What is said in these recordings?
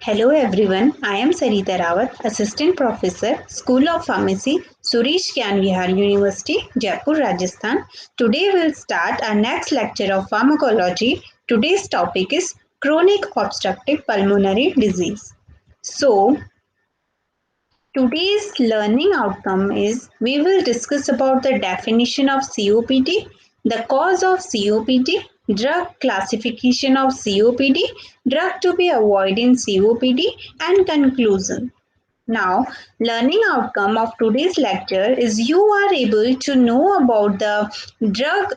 Hello everyone, I am Sarita Rawat, Assistant Professor, School of Pharmacy, Suresh Gyan Vihar University, Jaipur, Rajasthan. Today we'll start our next lecture of pharmacology. Today's topic is chronic obstructive pulmonary disease. So, today's learning outcome is we will discuss about the definition of COPD, the cause of COPD, drug classification of COPD, drug to be avoided in COPD, and conclusion. Now, learning outcome of today's lecture is you are able to know about the drug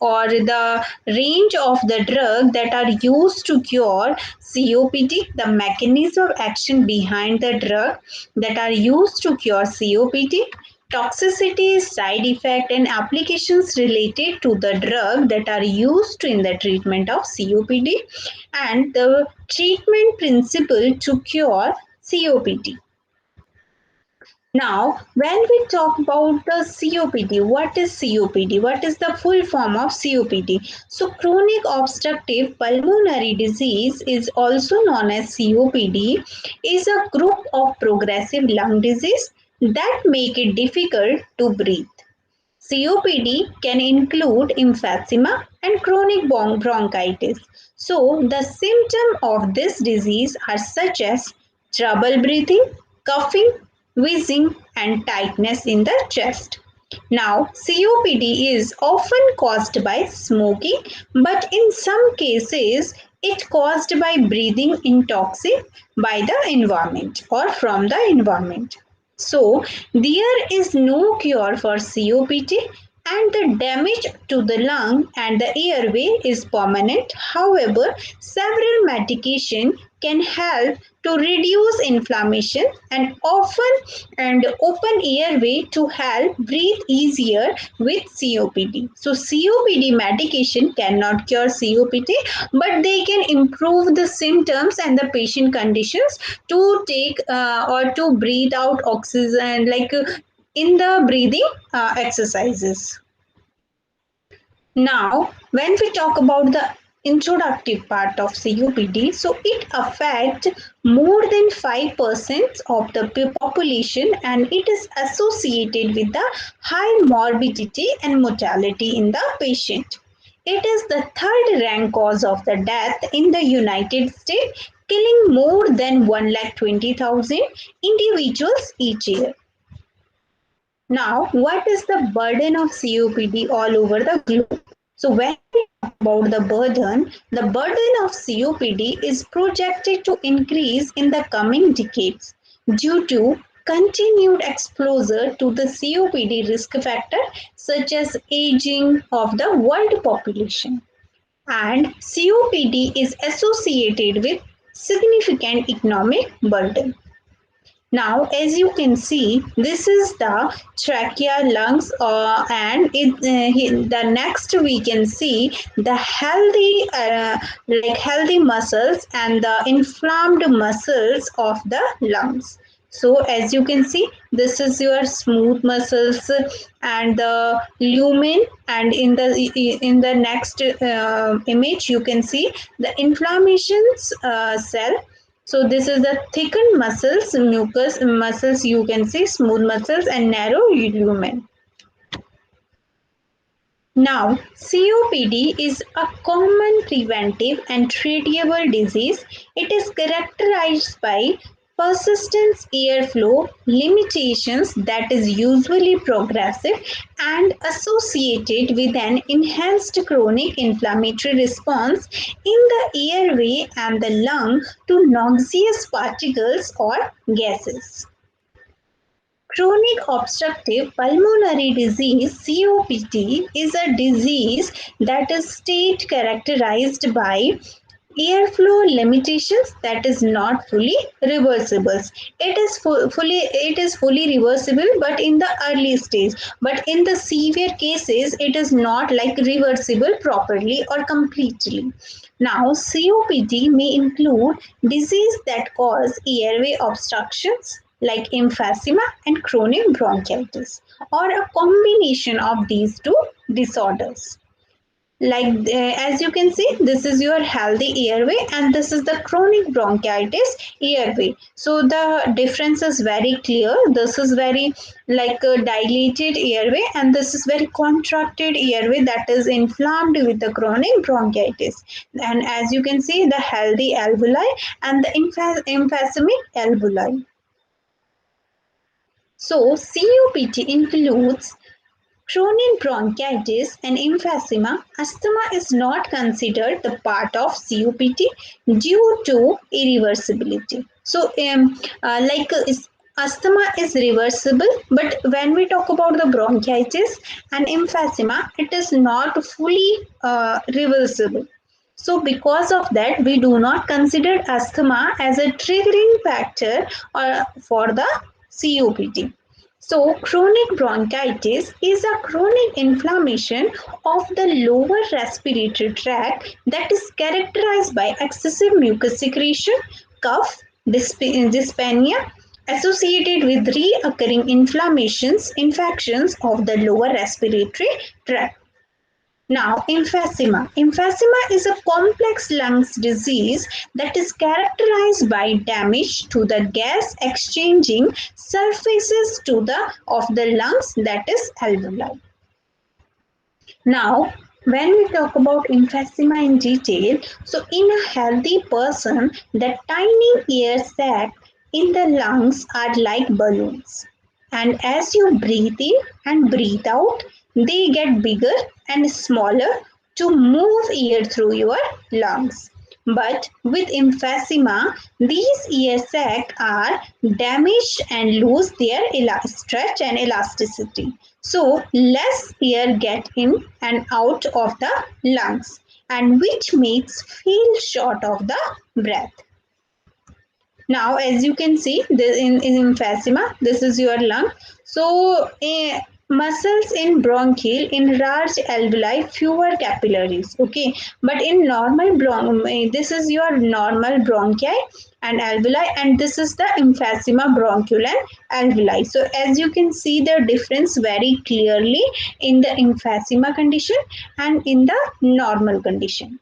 or the range of the drug that are used to cure COPD, the mechanism of action behind the drug that are used to cure COPD, toxicity, side effect, and applications related to the drug that are used in the treatment of COPD, and the treatment principle to cure COPD. Now, when we talk about the COPD, what is COPD? What is the full form of COPD? So, chronic obstructive pulmonary disease is also known as COPD, is a group of progressive lung disease that make it difficult to breathe. COPD can include emphysema and chronic bronchitis. So, the symptoms of this disease are such as trouble breathing, coughing, wheezing, and tightness in the chest. Now, COPD is often caused by smoking, but in some cases, it caused by breathing in toxic by the environment or from the environment. So, there is no cure for COPD and the damage to the lung and the airway is permanent. However, several medication can help to reduce inflammation and open airway to help breathe easier with COPD. So COPD medication cannot cure COPD, but they can improve the symptoms and the patient conditions to take or to breathe out oxygen in the breathing exercises. Now, when we talk about the introductive part of COPD, so it affects more than 5% of the population and it is associated with the high morbidity and mortality in the patient. It is the third rank cause of the death in the United States, killing more than 120,000 individuals each year. Now, what is the burden of COPD all over the globe? So, when we talk about the burden of COPD is projected to increase in the coming decades due to continued exposure to the COPD risk factor such as aging of the world population. And COPD is associated with significant economic burden. Now, as you can see, this is the trachea, lungs, the next we can see the healthy muscles and the inflamed muscles of the lungs. So, as you can see, this is your smooth muscles and the lumen, and in the next image, you can see the inflammations cell. So this is the thickened muscles, mucous muscles, you can see smooth muscles and narrow lumen. Now, COPD is a common preventive and treatable disease. It is characterized by persistent airflow limitations that is usually progressive and associated with an enhanced chronic inflammatory response in the airway and the lung to noxious particles or gases. Chronic obstructive pulmonary disease (COPD) is a disease that is state characterized by airflow limitations that is not fully reversible. It is fully reversible, but in the early stage. But in the severe cases, it is not like reversible properly or completely. Now, COPD may include disease that cause airway obstructions like emphysema and chronic bronchitis, or a combination of these two disorders. Like as you can see, this is your healthy airway and this is the chronic bronchitis airway. So the difference is very clear. This is very like a dilated airway and this is very contracted airway that is inflamed with the chronic bronchitis. And as you can see, the healthy alveoli and the emphysemic alveoli. So COPD includes chronic bronchitis and emphysema. Asthma is not considered the part of COPD due to irreversibility. So, asthma is reversible, but when we talk about the bronchitis and emphysema, it is not fully reversible. So, because of that, we do not consider asthma as a triggering factor for the COPD. So, chronic bronchitis is a chronic inflammation of the lower respiratory tract that is characterized by excessive mucus secretion, cough, dyspnea, associated with recurring infections of the lower respiratory tract. Now, emphysema. Emphysema is a complex lungs disease that is characterized by damage to the gas exchanging surfaces of the lungs, that is alveoli. Now, when we talk about emphysema in detail, so in a healthy person, the tiny air sac in the lungs are like balloons. And as you breathe in and breathe out, they get bigger and smaller to move air through your lungs. But with emphysema, these ear sacs are damaged and lose their stretch and elasticity. So less air get in and out of the lungs, and which makes feel short of the breath. Now, as you can see, this in emphysema, this is your lung. So, muscles in bronchial, in large alveoli, fewer capillaries. Okay, but in normal this is your normal bronchi and alveoli, and this is the emphysema bronchial and alveoli. So, as you can see the difference very clearly in the emphysema condition and in the normal condition.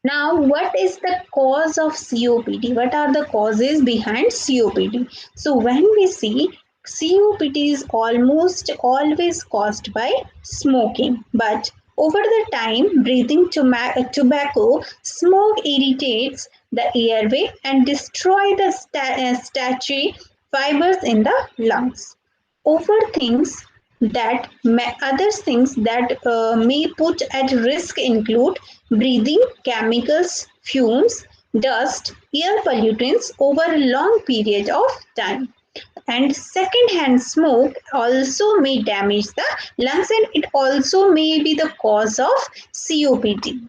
Now, what is the cause of COPD? What are the causes behind COPD? So, when we see COPD is almost always caused by smoking, but over the time, breathing tobacco smoke irritates the airway and destroy the statutory fibers in the lungs. Other things that may put at risk include breathing chemicals, fumes, dust, air pollutants over a long period of time. And secondhand smoke also may damage the lungs and it also may be the cause of COPD.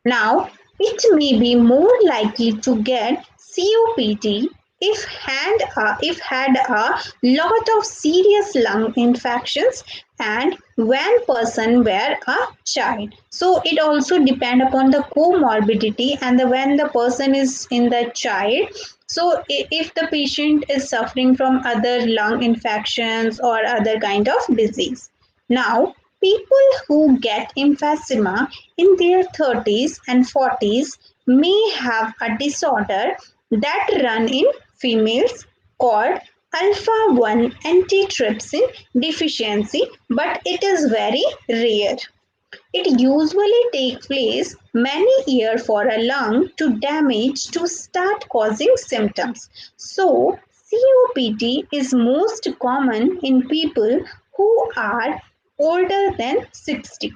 Now, it may be more likely to get COPD if had a lot of serious lung infections and when person were a child. So it also depend upon the comorbidity and when the person is in the child. So if the patient is suffering from other lung infections or other kind of disease. Now, people who get emphysema in their 30s and 40s may have a disorder that run in females called alpha 1 antitrypsin deficiency, but it is very rare. It usually takes place many years for a lung to damage to start causing symptoms. So, COPD is most common in people who are older than 60.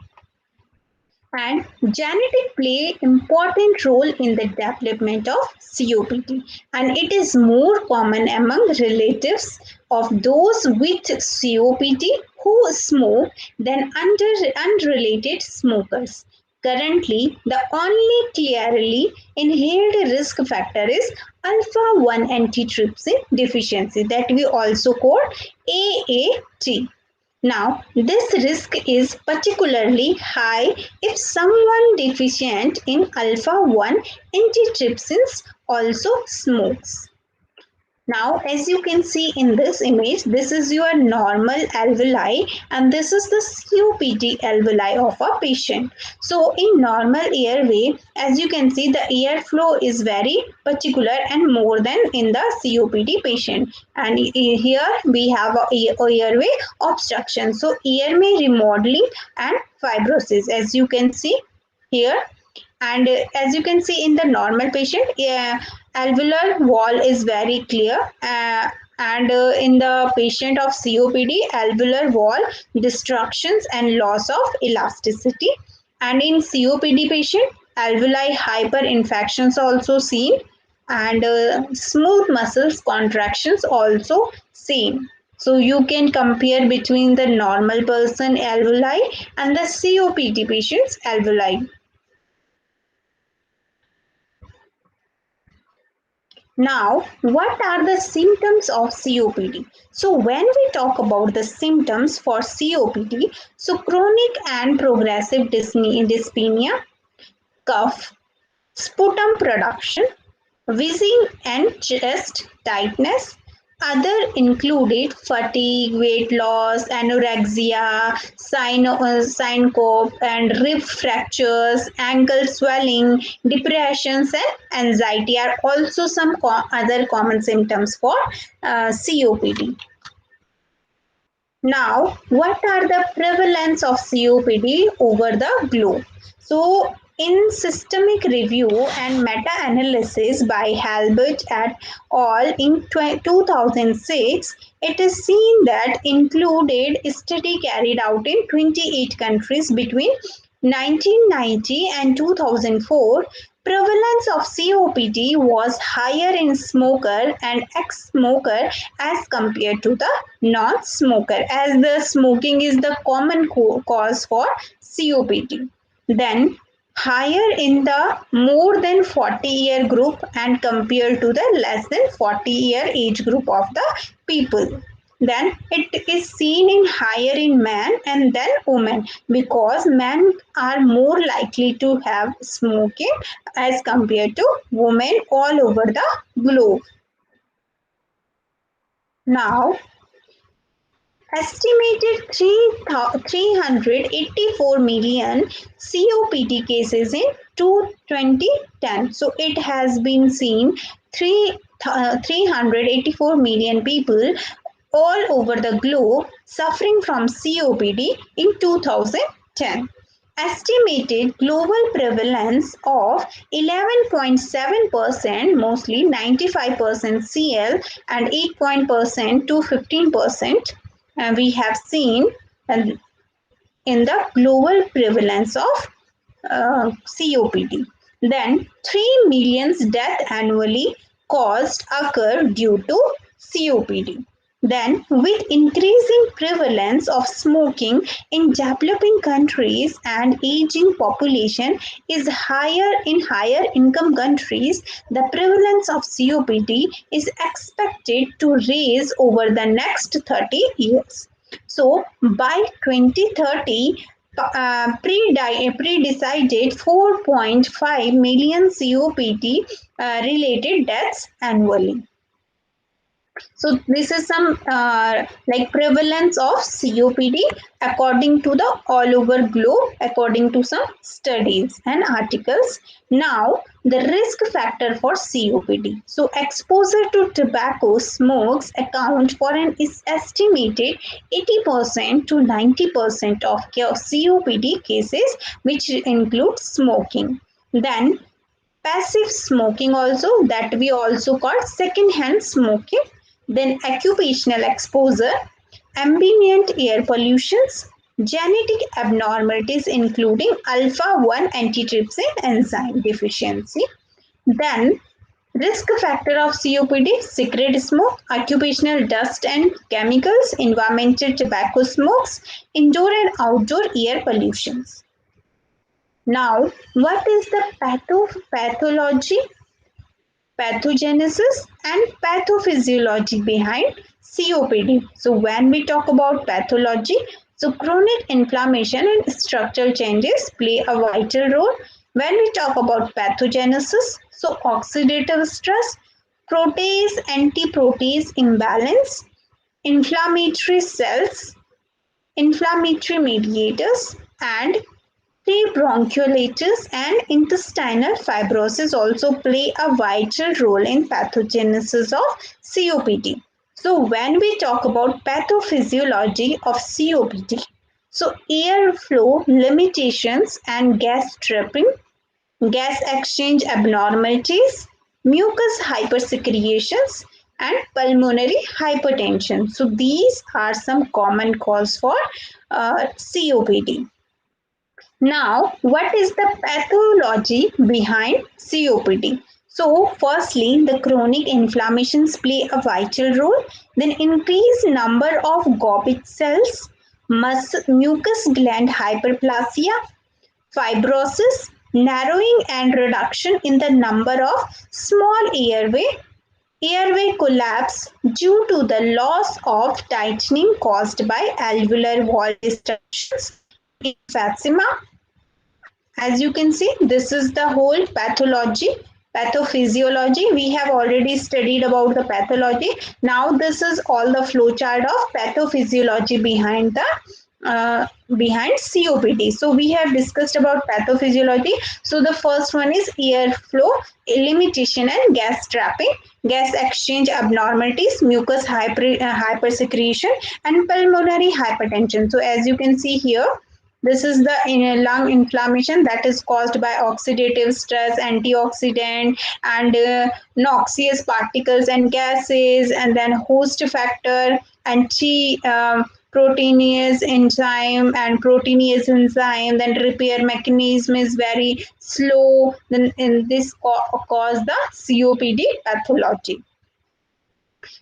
And genetic play important role in the development of COPD, and it is more common among relatives of those with COPD who smoke than unrelated smokers. Currently, the only clearly inhaled risk factor is alpha 1 antitrypsin deficiency that we also call AAT. Now, this risk is particularly high if someone deficient in alpha 1 antitrypsins also smokes. Now, as you can see in this image, this is your normal alveoli and this is the COPD alveoli of a patient. So, in normal airway, as you can see, the airflow is very particular and more than in the COPD patient. And here we have a airway obstruction. So, airway remodeling and fibrosis, as you can see here. And as you can see in the normal patient, alveolar wall is very clear, and in the patient of COPD, alveolar wall destructions and loss of elasticity. And in COPD patient, alveoli hyperinfections also seen, and smooth muscles contractions also seen. So you can compare between the normal person alveoli and the COPD patient's alveoli. Now, what are the symptoms of COPD? So, when we talk about the symptoms for COPD, so chronic and progressive dyspnea, cough, sputum production, wheezing and chest tightness. Other included fatigue, weight loss, anorexia, syncope, and rib fractures, ankle swelling, depressions, and anxiety are also some other common symptoms for COPD. Now, what are the prevalence of COPD over the globe? So, in systemic review and meta-analysis by Halbert et al. In 2006, it is seen that included study carried out in 28 countries between 1990 and 2004. Prevalence of COPD was higher in smoker and ex-smoker as compared to the non-smoker, as the smoking is the common cause for COPD. Then higher in the more than 40-year group and compared to the less than 40-year age group of the people. Then it is seen in higher in men and then women, because men are more likely to have smoking as compared to women all over the globe. Now, estimated 384 million COPD cases in 2010. So it has been seen 384 million people all over the globe suffering from COPD in 2010. Estimated global prevalence of 11.7%, mostly 95% CL and 8% to 15%, we have seen in the global prevalence of COPD. Then 3 million deaths annually caused occur due to COPD. Then, with increasing prevalence of smoking in developing countries and aging population is higher in higher income countries, the prevalence of COPD is expected to rise over the next 30 years. So, by 2030, pre-decided 4.5 million COPD related deaths annually. So this is some like prevalence of COPD according to the all over globe, according to some studies and articles. Now the risk factor for COPD. So exposure to tobacco smokes account for an estimated 80% to 90% of COPD cases, which include smoking. Then passive smoking also, that we also call second hand smoking. Then occupational exposure, ambient air pollutions, genetic abnormalities including alpha 1 antitrypsin enzyme deficiency. Then risk factor of COPD, cigarette smoke, occupational dust and chemicals, environmental tobacco smokes, indoor and outdoor air pollutions. Now, what is the pathology, pathogenesis and pathophysiology behind COPD? So when we talk about pathology, so chronic inflammation and structural changes play a vital role. When we talk about pathogenesis, so oxidative stress, protease antiprotease imbalance, inflammatory cells, inflammatory mediators, and prebronchiolitis and intestinal fibrosis also play a vital role in pathogenesis of COPD. So, when we talk about pathophysiology of COPD, so airflow limitations and gas trapping, gas exchange abnormalities, mucus hypersecretions, and pulmonary hypertension. So, these are some common cause for COPD. Now, what is the pathology behind COPD? So, firstly, the chronic inflammations play a vital role. Then, increased number of Gobic cells, mucus gland hyperplasia, fibrosis, narrowing and reduction in the number of small airway collapse due to the loss of tightening caused by alveolar wall destructions, emphysema. As you can see, this is the whole pathophysiology. We have already studied about the pathology. Now this is all the flowchart of pathophysiology behind COPD. So we have discussed about pathophysiology. So the first one is airflow limitation and gas trapping, gas exchange abnormalities, mucus hypersecretion, and pulmonary hypertension. So as you can see here, this is the lung inflammation that is caused by oxidative stress, antioxidant, and noxious particles and gases, and then host factor, anti proteinase enzyme and proteinase enzyme. Then repair mechanism is very slow. Then in this cause the COPD pathology.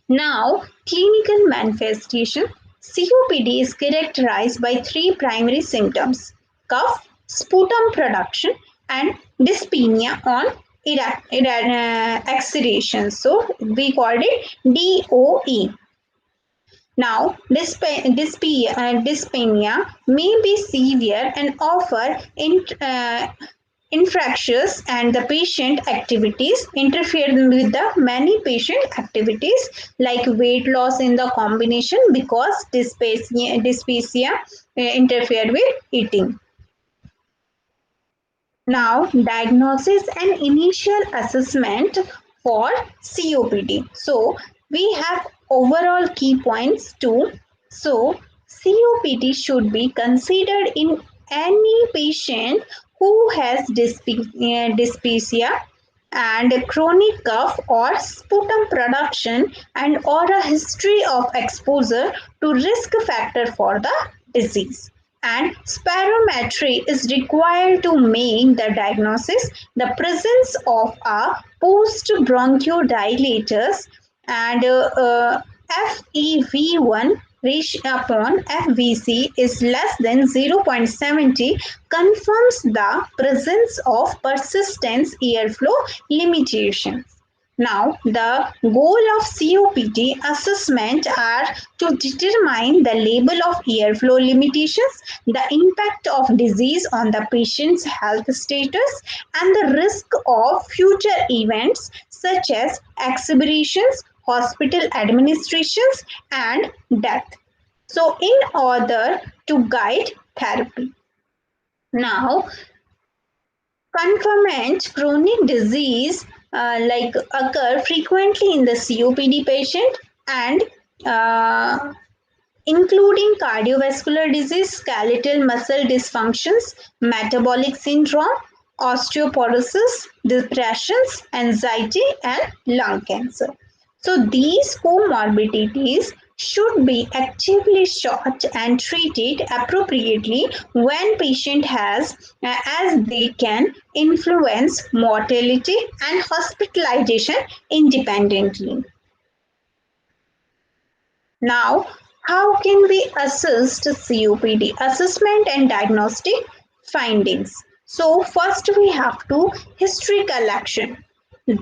Now, clinical manifestation. COPD is characterized by three primary symptoms: cough, sputum production, and dyspnea on exhalation. So, we called it DOE. Now, dyspnea may be severe and offer infractious, and the patient activities interfere with the many patient activities like weight loss in the combination because dyspepsia interfere with eating. Now, diagnosis and initial assessment for COPD. So, we have overall key points too. So, COPD should be considered in any patient who has dyspepsia and chronic cough or sputum production and or a history of exposure to risk factor for the disease, and spirometry is required to make the diagnosis. The presence of a post bronchodilators and FEV1 ratio upon FVC is less than 0.70 confirms the presence of persistent airflow limitations. Now, the goal of COPD assessment are to determine the level of airflow limitations, the impact of disease on the patient's health status, and the risk of future events such as exacerbations, hospital administrations, and death. So, in order to guide therapy. Now, concomitant chronic disease like occur frequently in the COPD patient and including cardiovascular disease, skeletal muscle dysfunctions, metabolic syndrome, osteoporosis, depressions, anxiety, and lung cancer. So these comorbidities should be actively sought and treated appropriately when patient has as they can influence mortality and hospitalization independently. Now, how can we assess COPD? Assessment and diagnostic findings. So, first we have to history collection.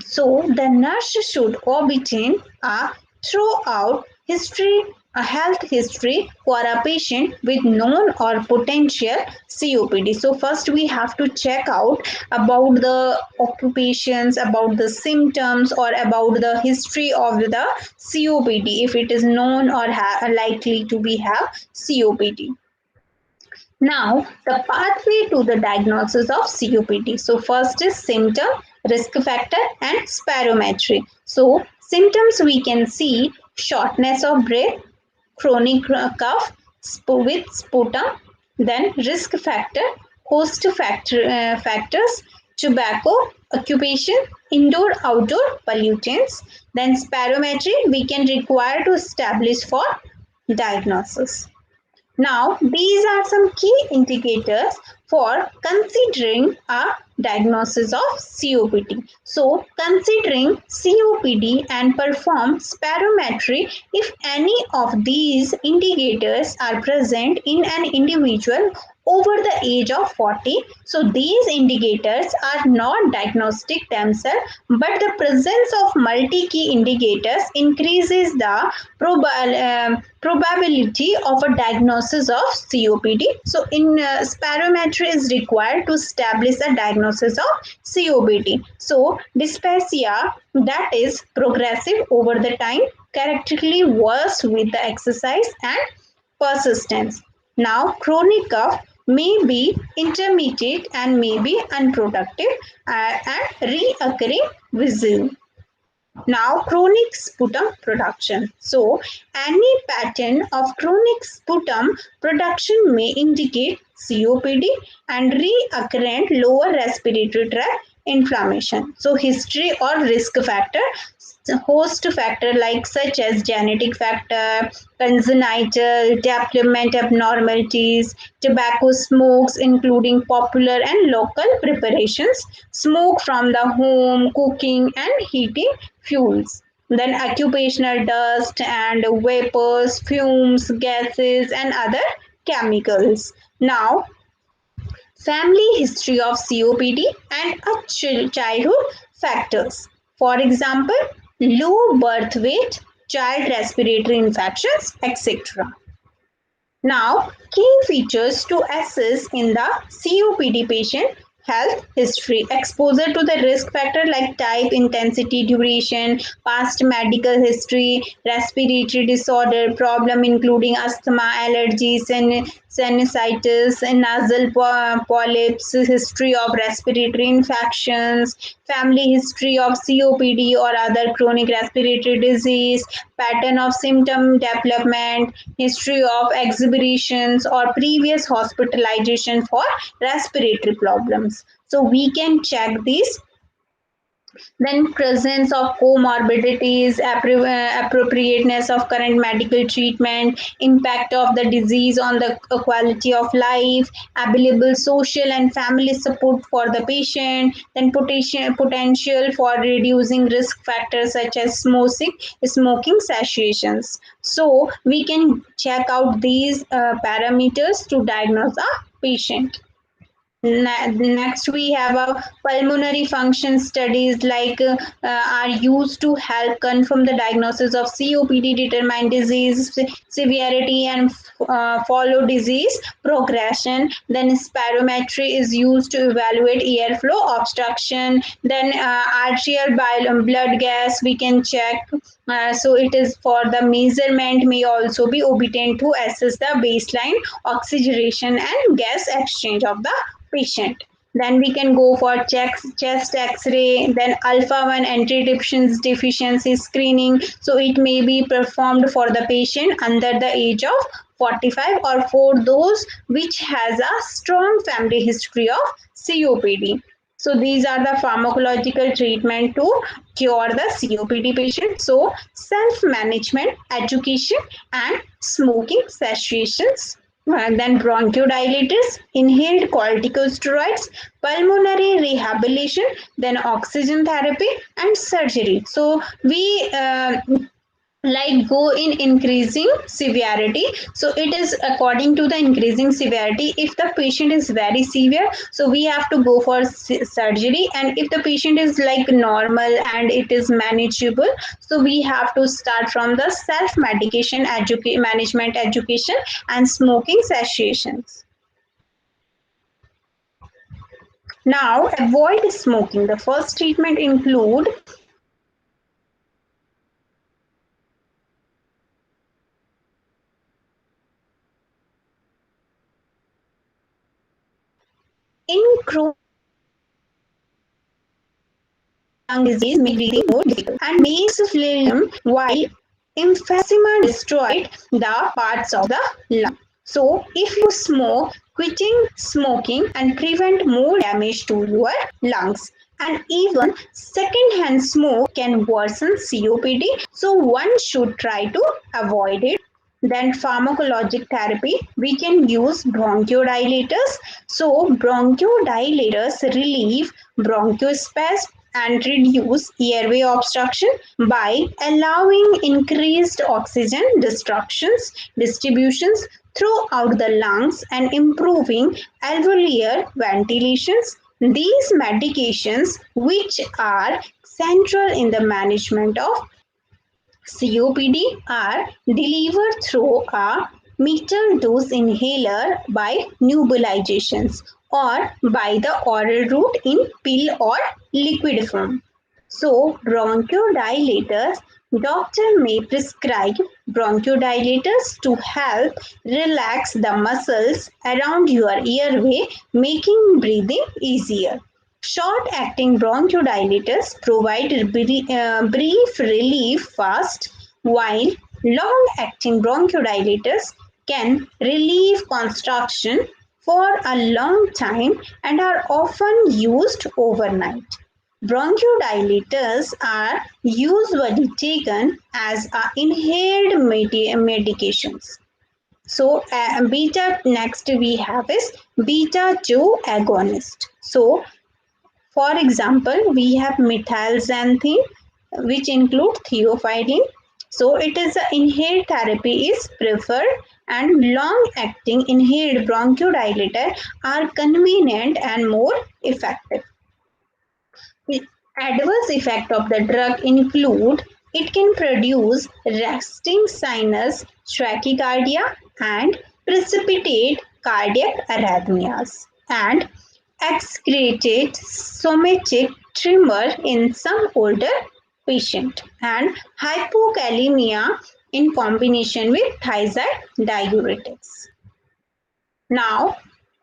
So, the nurse should obtain a Throw out history, a health history for a patient with known or potential COPD. So first we have to check out about the occupations, about the symptoms, or about the history of the COPD, if it is known or likely to be have COPD. Now, the pathway to the diagnosis of COPD. So, first is symptom, risk factor, and spirometry. So, symptoms we can see shortness of breath, chronic cough with sputum, then risk factor, factors, tobacco, occupation, indoor outdoor pollutants, then spirometry we can require to establish for diagnosis. Now, these are some key indicators for considering a diagnosis of COPD. So, considering COPD and perform spirometry if any of these indicators are present in an individual over the age of 40. So these indicators are not diagnostic themselves, but the presence of multi-key indicators increases the probability of a diagnosis of COPD. So in spirometry is required to establish a diagnosis of COPD. So dysphagia, that is progressive over the time, characteristically worse with the exercise and persistence. Now, chronic cough may be intermittent and may be unproductive and reoccurring visual. Now, chronic sputum production. So, any pattern of chronic sputum production may indicate COPD and recurrent lower respiratory tract inflammation. So, history or risk factor, host factor like such as genetic factor, congenital development abnormalities, tobacco smokes including popular and local preparations, smoke from the home, cooking and heating fuels. Then occupational dust and vapors, fumes, gases and other chemicals. Now, family history of COPD and a childhood factors. For example, low birth weight, child respiratory infections, etc. Now, key features to assess in the COPD patient: health history, exposure to the risk factor like type, intensity, duration, past medical history, respiratory disorder, problem including asthma, allergies, and sinusitis, and nasal polyps, history of respiratory infections, family history of COPD or other chronic respiratory disease, pattern of symptom development, history of exhibitions or previous hospitalization for respiratory problems. So we can check these. Then presence of comorbidities, appropriateness of current medical treatment, impact of the disease on the quality of life, available social and family support for the patient, then potential for reducing risk factors such as smoking cessations. So we can check out these parameters to diagnose a patient. Next, we have a pulmonary function studies like are used to help confirm the diagnosis of COPD, determine disease severity, and follow disease progression. Then spirometry is used to evaluate airflow obstruction. Then arterial blood gas we can check. So it is for the measurement may also be obtained to assess the baseline oxygenation and gas exchange of the patient. Then we can go for chest x-ray, then alpha 1 antitrypsin deficiency screening. So it may be performed for the patient under the age of 45 or for those which has a strong family history of COPD. So these are the pharmacological treatment to cure the COPD patient. So self-management, education and smoking cessations, then bronchodilators, inhaled corticosteroids, pulmonary rehabilitation, then oxygen therapy and surgery. So we like go in increasing severity. So it is according to the increasing severity. If the patient is very severe, so we have to go for surgery, and if the patient is like normal and it is manageable, so we have to start from the self medication management education and smoking cessations. Now avoid smoking. The first treatment include in chronic lung disease make breathing more difficult and makes phlegm, while emphysema destroyed the parts of the lung. So, if you smoke, quitting smoking and prevent more damage to your lungs. And even second-hand smoke can worsen COPD, so one should try to avoid it. Then pharmacologic therapy, we can use bronchodilators. So bronchodilators relieve bronchospasm and reduce airway obstruction by allowing increased oxygen distributions throughout the lungs and improving alveolar ventilations. These medications, which are central in the management of COPD, are delivered through a metered dose inhaler by nebulizations or by the oral route in pill or liquid form. So, bronchodilators, doctor may prescribe bronchodilators to help relax the muscles around your airway, making breathing easier. Short-acting bronchodilators provide brief relief fast, while long-acting bronchodilators can relieve constriction for a long time and are often used overnight. Bronchodilators are usually taken as inhaled medications. So beta next we have is beta 2 agonist. So for example, we have methylxanthine, which include theophylline. So it is a inhaled therapy is preferred, and long-acting inhaled bronchodilator are convenient and more effective. The adverse effect of the drug include it can produce resting sinus tachycardia and precipitate cardiac arrhythmias and excreted somatic tremor in some older patient and hypokalemia in combination with thiazide diuretics. Now,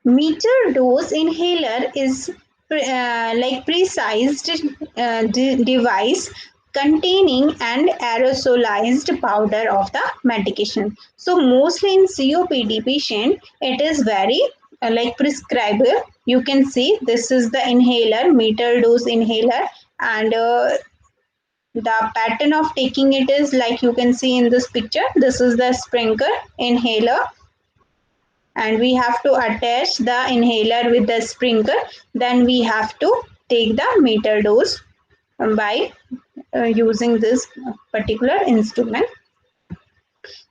meter dose inhaler is like precise device containing an aerosolized powder of the medication. So mostly in COPD patient, it is very like prescribable. You can see this is the inhaler, meter dose inhaler, and the pattern of taking it is like you can see in this picture. This is the sprinkler inhaler, and we have to attach the inhaler with the sprinkler. Then we have to take the meter dose by using this particular instrument.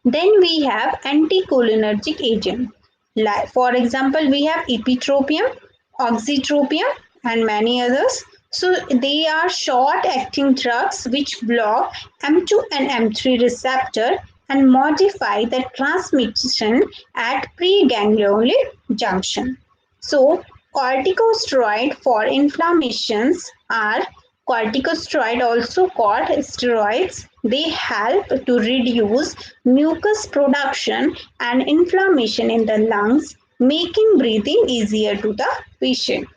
Then we have anticholinergic agent. Like, for example, we have epitropium, oxytropium, and many others. So they are short-acting drugs which block M2 and M3 receptor and modify the transmission at preganglionic junction. So corticosteroid for inflammations are corticosteroid, also called steroids. They help to reduce mucus production and inflammation in the lungs, making breathing easier to the patient.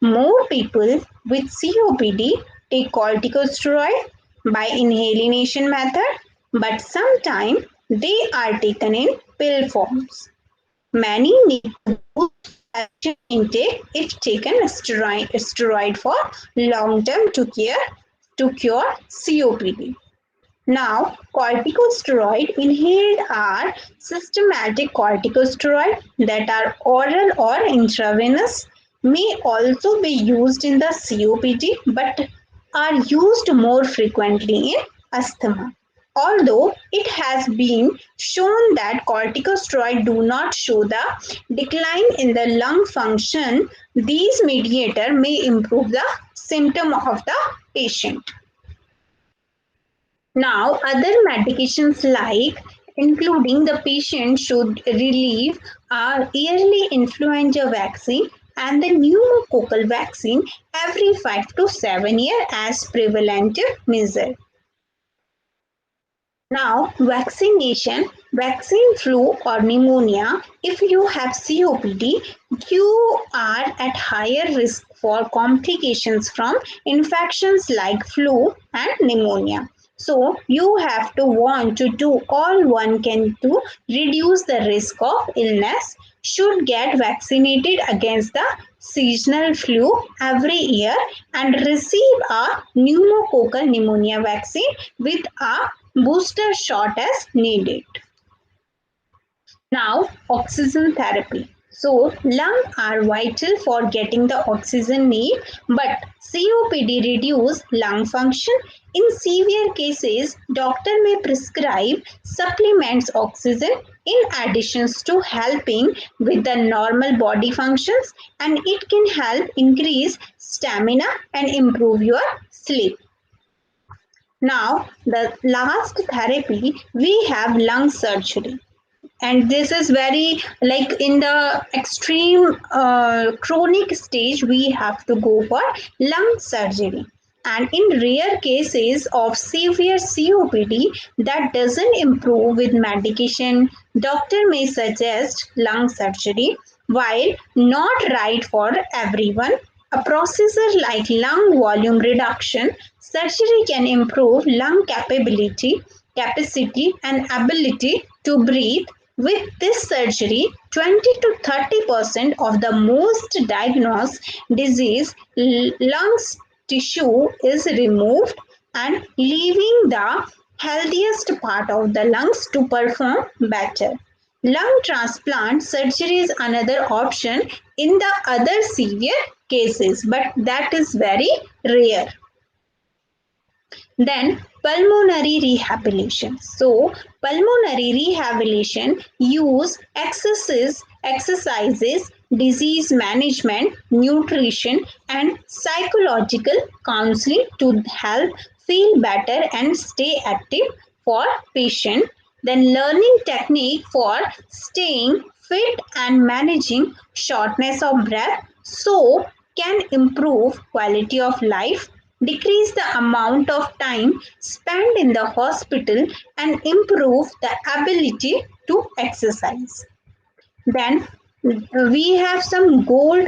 More people with COPD take corticosteroid by inhalation method, but sometimes they are taken in pill forms. Many need to boost calcium intake if taken steroid for long term to cure COPD. Now, corticosteroid inhaled are systematic corticosteroid that are oral or intravenous, may also be used in the COPD but are used more frequently in asthma. Although it has been shown that corticosteroids do not show the decline in the lung function, these mediators may improve the symptom of the patient. Now, other medications like including the patient should relieve our yearly influenza vaccine and the pneumococcal vaccine every 5 to 7 years as preventive measure. Now, vaccine flu or pneumonia, if you have COPD, you are at higher risk for complications from infections like flu and pneumonia. So, you have to want to do all one can to reduce the risk of illness. Should get vaccinated against the seasonal flu every year and receive a pneumococcal pneumonia vaccine with a booster shot as needed. Now, oxygen therapy. So, lungs are vital for getting the oxygen need, but COPD reduce lung function. In severe cases, doctor may prescribe supplements oxygen in addition to helping with the normal body functions, and it can help increase stamina and improve your sleep. Now, the last therapy we have lung surgery, and this is very like in the extreme chronic stage we have to go for lung surgery. And in rare cases of severe COPD that doesn't improve with medication, doctor may suggest lung surgery. While not right for everyone, a procedure like lung volume reduction surgery can improve lung capacity and ability to breathe. With this surgery, 20 to 30% of the most diagnosed disease lungs tissue is removed and leaving the healthiest part of the lungs to perform better. Lung transplant surgery is another option in the other severe cases, but that is very rare. Then pulmonary rehabilitation. So pulmonary rehabilitation use exercises, disease management, nutrition and psychological counseling to help feel better and stay active for patient. Then learning technique for staying fit and managing shortness of breath so can improve quality of life, decrease the amount of time spent in the hospital and improve the ability to exercise. Then we have some goals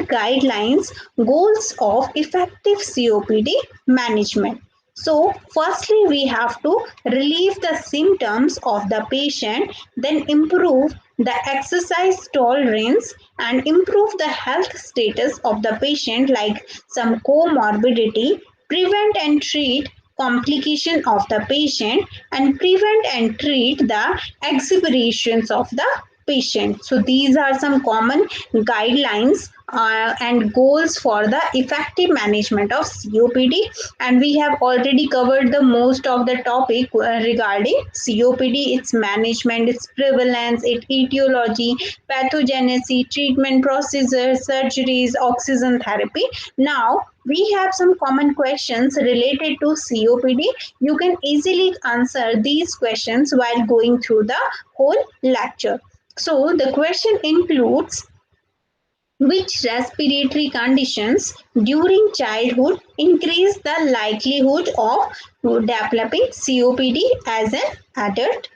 of effective COPD management. So, firstly, we have to relieve the symptoms of the patient, then improve the exercise tolerance and improve the health status of the patient, like some comorbidity, prevent and treat complication of the patient, and prevent and treat the exacerbations of the patient. So these are some common guidelines and goals for the effective management of COPD, and we have already covered the most of the topic regarding COPD, its management, its prevalence, its etiology, pathogenesis, treatment procedures, surgeries, oxygen therapy. Now we have some common questions related to COPD. You can easily answer these questions while going through the whole lecture. So the question includes which respiratory conditions during childhood increase the likelihood of developing COPD as an adult?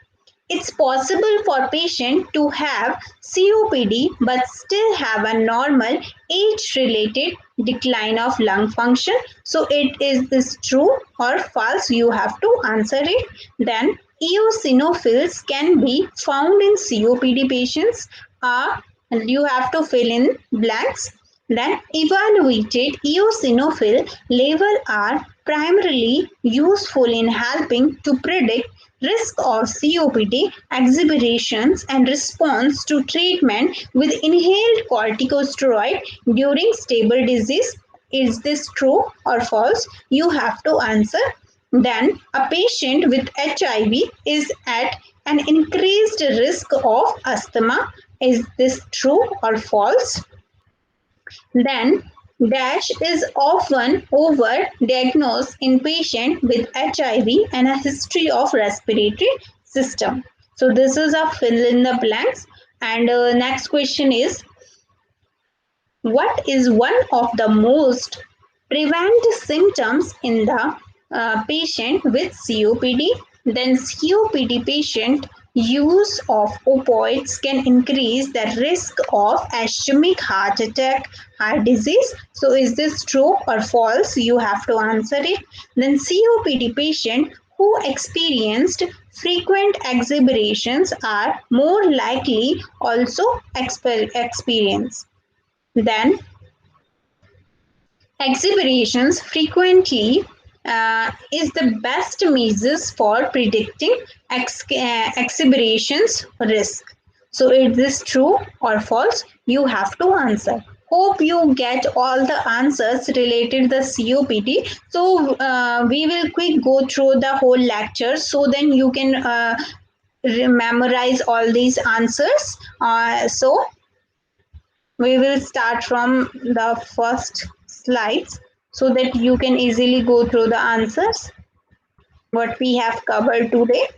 It's possible for patient to have COPD but still have a normal age-related decline of lung function. So it is this true or false? You have to answer it. Then eosinophils can be found in COPD patients. You have to fill in blanks. Then evaluated eosinophil level are primarily useful in helping to predict risk of COPD exacerbations and response to treatment with inhaled corticosteroid during stable disease. Is this true or false? You have to answer. then a patient with HIV is at an increased risk of asthma. Is this true or false? Then DASH is often over-diagnosed in patients with HIV and a history of respiratory system. So this is a fill in the blanks. And next question is, what is one of the most prevalent symptoms in the patient with COPD? Then COPD patient use of opioids can increase the risk of ischemic heart attack, heart disease. So is this true or false? You have to answer it. Then COPD patient who experienced frequent exacerbations are more likely also experience. Then exaggerations frequently is the best measures for predicting exaggerations risk. So is this true or false? You have to answer. Hope you get all the answers related to the COPD. So we will quick go through the whole lecture so then you can memorize all these answers. So we will start from the first slides so that you can easily go through the answers what we have covered today.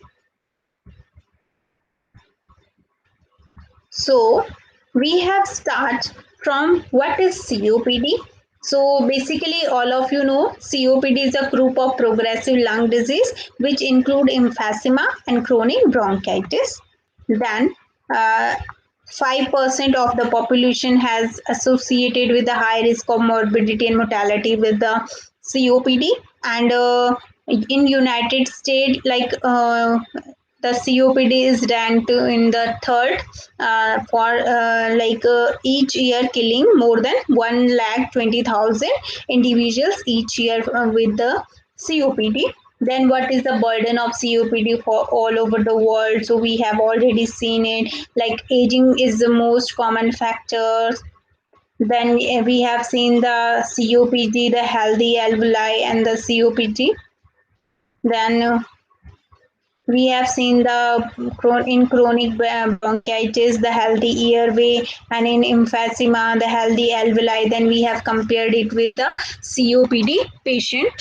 So we have start from what is COPD. So basically all of you know COPD is a group of progressive lung disease which include emphysema and chronic bronchitis. Then 5% of the population has associated with the high risk of morbidity and mortality with the COPD. And in United States, like the COPD is ranked in the third for each year killing more than 1,20,000 individuals each year with the COPD. Then what is the burden of COPD for all over the world? So we have already seen it. Like aging is the most common factor. Then we have seen the COPD, the healthy alveoli, and the COPD. Then we have seen the in chronic bronchitis, the healthy airway, and in emphysema, the healthy alveoli. Then we have compared it with the COPD patient.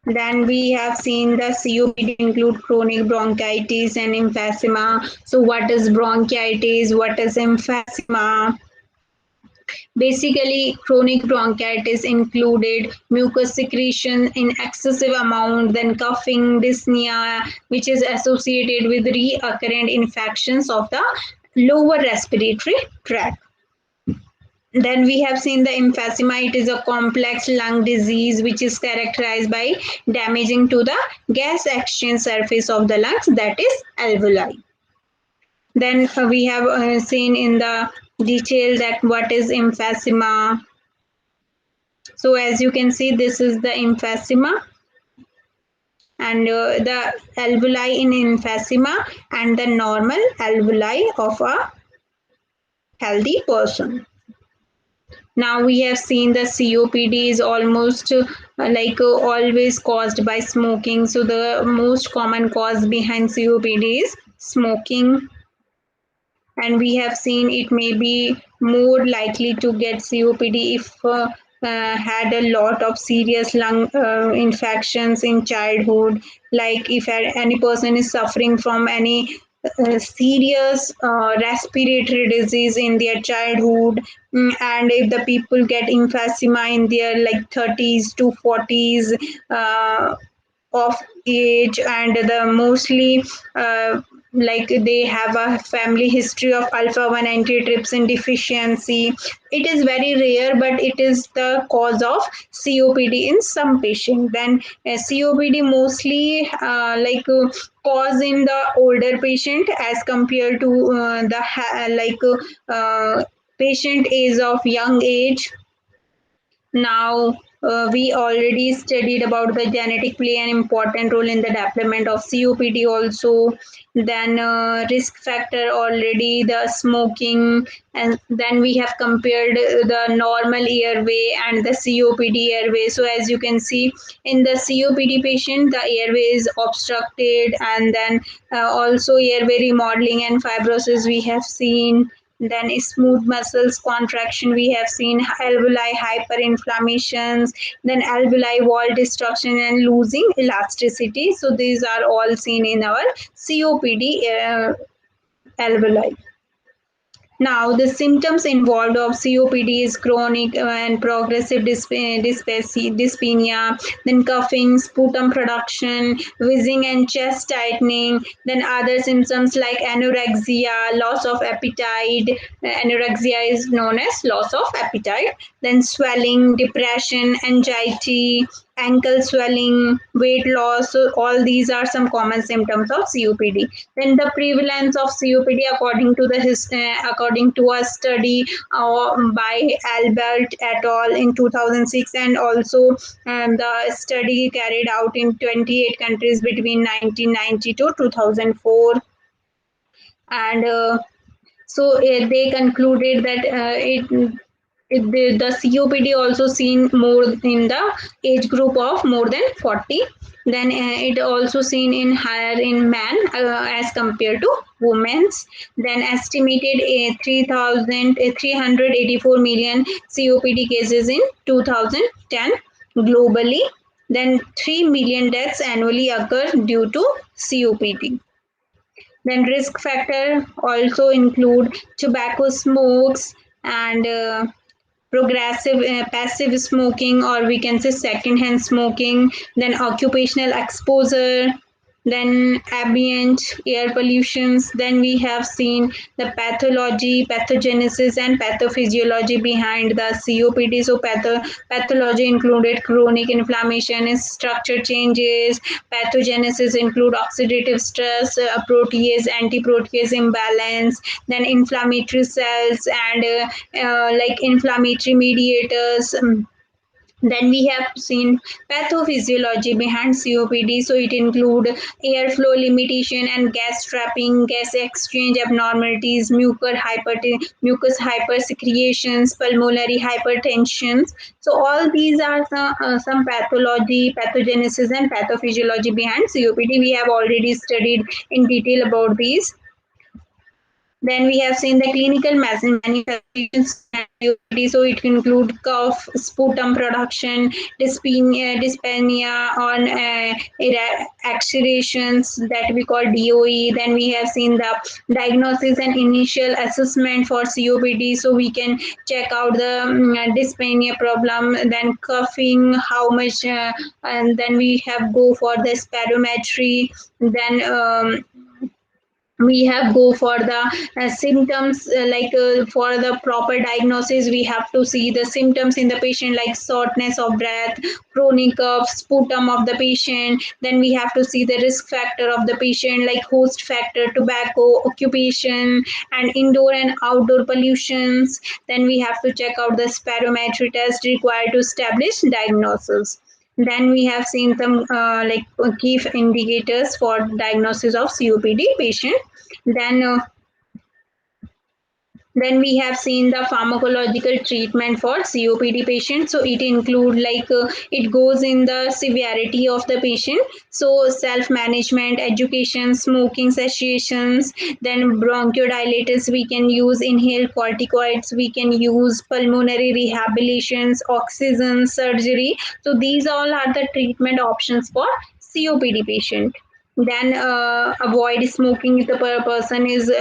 Then we have seen the COPD include chronic bronchitis and emphysema. So what is bronchitis? What is emphysema? Basically, chronic bronchitis included mucus secretion in excessive amount, then coughing, dyspnea, which is associated with recurrent infections of the lower respiratory tract. Then we have seen the emphysema. It is a complex lung disease which is characterized by damaging to the gas exchange surface of the lungs, that is alveoli. Then we have seen in the detail that what is emphysema. So as you can see, this is the emphysema and the alveoli in emphysema and the normal alveoli of a healthy person. Now we have seen the COPD is almost always caused by smoking. So the most common cause behind COPD is smoking. And we have seen it may be more likely to get COPD if had a lot of serious lung infections in childhood, like if any person is suffering from any serious respiratory disease in their childhood, and if the people get emphysema in their like 30s to 40s of age, and the mostly like they have a family history of alpha 1 antitrypsin deficiency. It is very rare, but it is the cause of COPD in some patients. Then COPD mostly cause in the older patient as compared to patient is of young age. Now We already studied about the genetic play an important role in the development of COPD also. Then risk factor already the smoking, and then we have compared the normal airway and the COPD airway. So as you can see, in the COPD patient, the airway is obstructed, and then also airway remodeling and fibrosis we have seen. Then smooth muscles contraction we have seen, alveoli hyperinflammations, then alveoli wall destruction and losing elasticity. So these are all seen in our COPD alveoli. Now, the symptoms involved of COPD is chronic and progressive dyspnea, then coughing, sputum production, wheezing and chest tightening, then other symptoms like anorexia, loss of appetite. Anorexia is known as loss of appetite, then swelling, depression, anxiety, ankle swelling, weight loss. So all these are some common symptoms of COPD. Then the prevalence of COPD according to a study by Albert et al. In 2006, and also the study carried out in 28 countries between 1990 to 2004. And so they concluded that the COPD also seen more in the age group of more than 40. Then it also seen in higher in man as compared to women's. Then estimated 3,384 million COPD cases in 2010 globally. Then 3 million deaths annually occur due to COPD. Then risk factor also include tobacco smokes and progressive passive smoking, or we can say secondhand smoking, then occupational exposure, then ambient air pollutions. Then we have seen the pathology, pathogenesis and pathophysiology behind the COPD. So pathology included chronic inflammation, structure changes. Pathogenesis include oxidative stress, protease, antiprotease imbalance, then inflammatory cells and like inflammatory mediators. Then we have seen pathophysiology behind COPD. So it include airflow limitation and gas trapping, gas exchange abnormalities, mucus hypersecretions, pulmonary hypertensions. So all these are some pathology, pathogenesis and pathophysiology behind COPD. We have already studied in detail about these. Then we have seen the clinical manifestations. So it include cough, sputum production, dyspnea on accelerations that we call DOE. Then we have seen the diagnosis and initial assessment for COPD. So we can check out the dyspnea problem, then coughing, how much, and then we have go for the spirometry. Then we have go for the symptoms, for the proper diagnosis we have to see the symptoms in the patient like shortness of breath, chronic cough, sputum of the patient. Then we have to see the risk factor of the patient like host factor, tobacco, occupation and indoor and outdoor pollutions. Then we have to check out the spirometry test required to establish diagnosis. Then we have seen some key indicators for diagnosis of COPD patient. Then then we have seen the pharmacological treatment for COPD patients. So it include it goes in the severity of the patient. So self management, education, smoking cessations, then bronchodilators we can use, inhaled corticoids we can use, pulmonary rehabilitations, oxygen, surgery. So these all are the treatment options for COPD patient. Then avoid smoking if the person is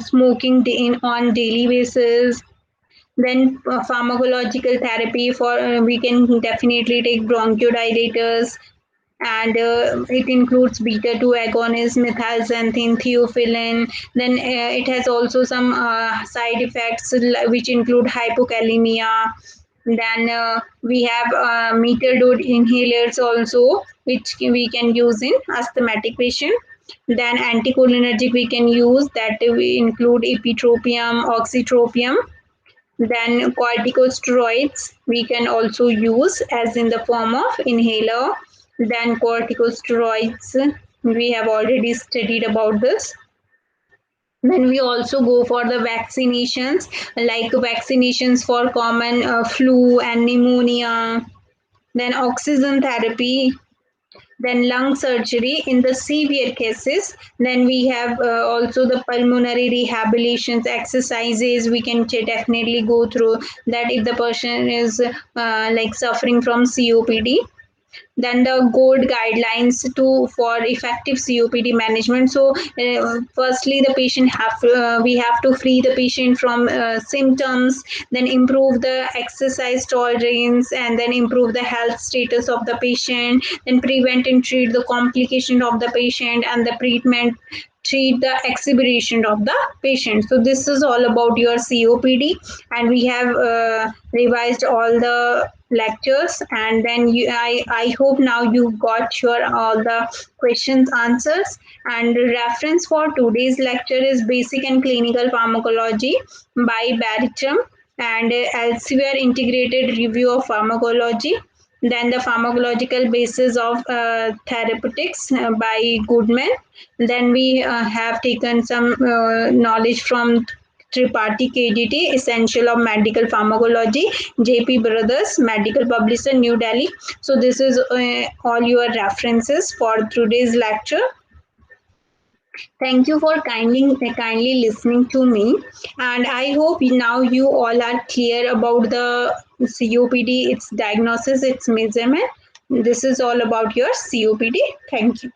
smoking on daily basis. Then pharmacological therapy for we can definitely take bronchodilators, and it includes beta 2 agonist, methylxanthine, theophylline. Then it has also some side effects which include hypokalemia. Then we have meter dose inhalers also, which we can use in asthmatic patient. Then anticholinergic we can use, that we include epitropium, oxytropium. Then corticosteroids we can also use as in the form of inhaler. Then corticosteroids, we have already studied about this. Then we also go for the vaccinations, like vaccinations for common flu and pneumonia. Then oxygen therapy, then lung surgery in the severe cases. Then we have also the pulmonary rehabilitations exercises we can definitely go through that if the person is like suffering from COPD. Then the gold guidelines to for effective COPD management. So firstly the patient we have to free the patient from symptoms, then improve the exercise tolerance, and then improve the health status of the patient, then prevent and treat the complication of the patient, and the treatment treat the exhibition of the patient. So this is all about your COPD, and we have revised all the lectures. And then I hope now you got your all the questions answers. And reference for today's lecture is Basic and Clinical Pharmacology by Bartram, and Elsevier Integrated Review of Pharmacology. Then the pharmacological basis of therapeutics by Goodman. Then we have taken some knowledge from Tripathi KDT, Essential of Medical Pharmacology, JP Brothers, Medical Publisher, New Delhi. So this is all your references for today's lecture. Thank you for kindly listening to me, and I hope now you all are clear about the COPD, its diagnosis, its measurement. This is all about your COPD. Thank you.